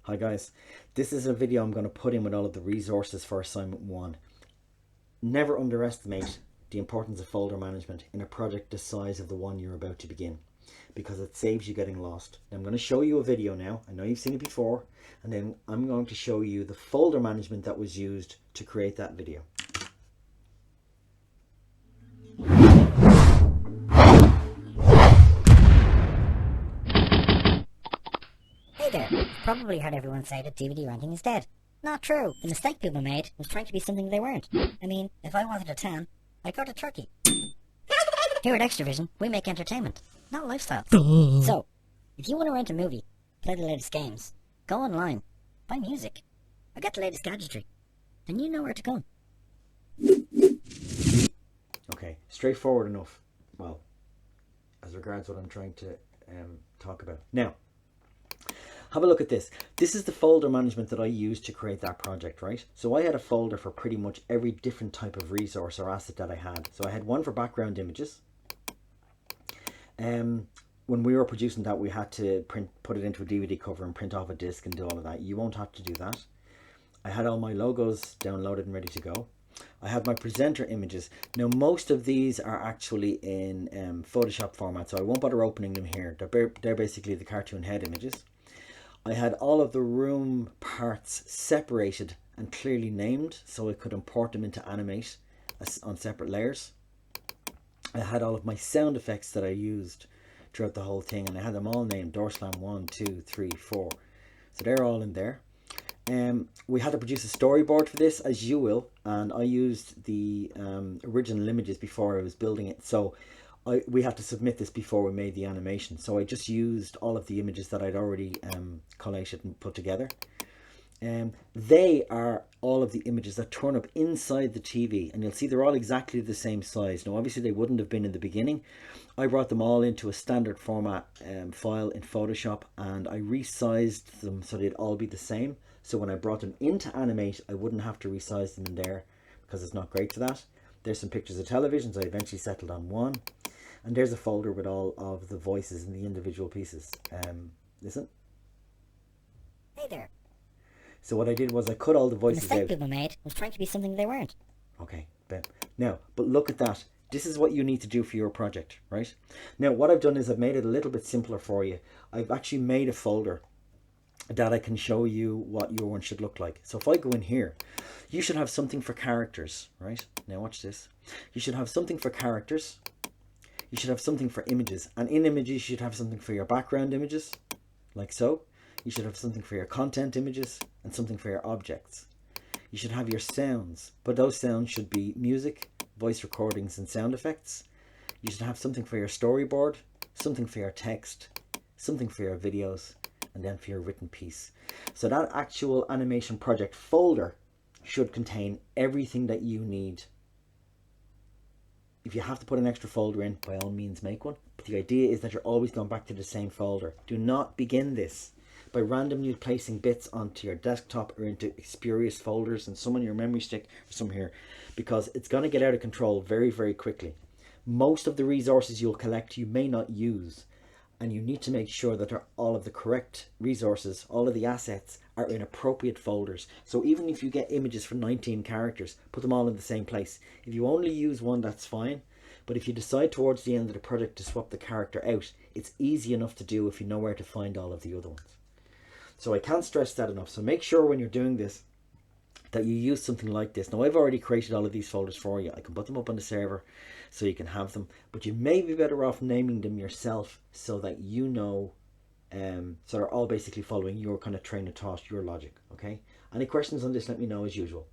Hi guys, this is a video I'm going to put in with all of the resources for assignment 1. Never underestimate the importance of folder management in a project the size of the one you're about to begin, because it saves you getting lost. Now, I'm going to show you a video now. I know you've seen it before, and then I'm going to show you the folder management that was used to create that video. Hey there, you've probably heard everyone say that DVD renting is dead. Not true. The mistake people made was trying to be something they weren't. I mean, if I wanted a tan, I'd go to Turkey. Here at Extravision, we make entertainment, not lifestyle. So, if you want to rent a movie, play the latest games, go online, buy music, or get the latest gadgetry, then you know where to go. Okay, straightforward enough. Well, as regards what I'm trying to talk about. Now, have a look at this. This is the folder management that I used to create that project, right? So I had a folder for pretty much every different type of resource or asset that I had. So I had one for background images. When we were producing that, we had to put it into a DVD cover and print off a disc and do all of that. You won't have to do that. I had all my logos downloaded and ready to go. I had my presenter images. Now, most of these are actually in Photoshop format, so I won't bother opening them here. They're basically the cartoon head images. I had all of the room parts separated and clearly named, so I could import them into Animate on separate layers. I had all of my sound effects that I used throughout the whole thing, and I had them all named: door slam 1, 2, 3, 4. So they're all in there. We had to produce a storyboard for this, as you will, and I used the original images before I was building it. So we had to submit this before we made the animation. So I just used all of the images that I'd already collated and put together. They are all of the images that turn up inside the TV, and you'll see they're all exactly the same size. Now, obviously they wouldn't have been in the beginning. I brought them all into a standard format file in Photoshop, and I resized them so they'd all be the same. So when I brought them into Animate, I wouldn't have to resize them in there, because it's not great for that. There's some pictures of televisions. I eventually settled on one. And there's a folder with all of the voices in the individual pieces. Listen. Hey there. So what I did was I cut all the The voices mistake out. people made was trying to be something they weren't. Okay, Ben. Now, but look at that. This is what you need to do for your project, right? Now, what I've done is I've made it a little bit simpler for you. I've actually made a folder that I can show you what your one should look like. So if I go in here, you should have something for characters, right? Now watch this. You should have something for characters. You should have something for images. And in images, you should have something for your background images, like so. You should have something for your content images and something for your objects. You should have your sounds, but those sounds should be music, voice recordings, and sound effects. You should have something for your storyboard, something for your text, something for your videos, and then for your written piece. So that actual animation project folder should contain everything that you need. If you have to put an extra folder in, by all means make one. But the idea is that you're always going back to the same folder. Do not begin this by randomly placing bits onto your desktop or into spurious folders, and some on your memory stick or some here, because it's going to get out of control very, very quickly. Most of the resources you'll collect you may not use, and you need to make sure that all of the correct resources, all of the assets are in appropriate folders. So even if you get images for 19 characters, put them all in the same place. If you only use one, that's fine. But if you decide towards the end of the project to swap the character out, it's easy enough to do if you know where to find all of the other ones. So I can't stress that enough. So make sure when you're doing this that you use something like this. Now, I've already created all of these folders for you. I can put them up on the server so you can have them, but you may be better off naming them yourself so that you know, so they're all basically following your kind of train of thought, your logic. Okay, any questions on this, let me know as usual.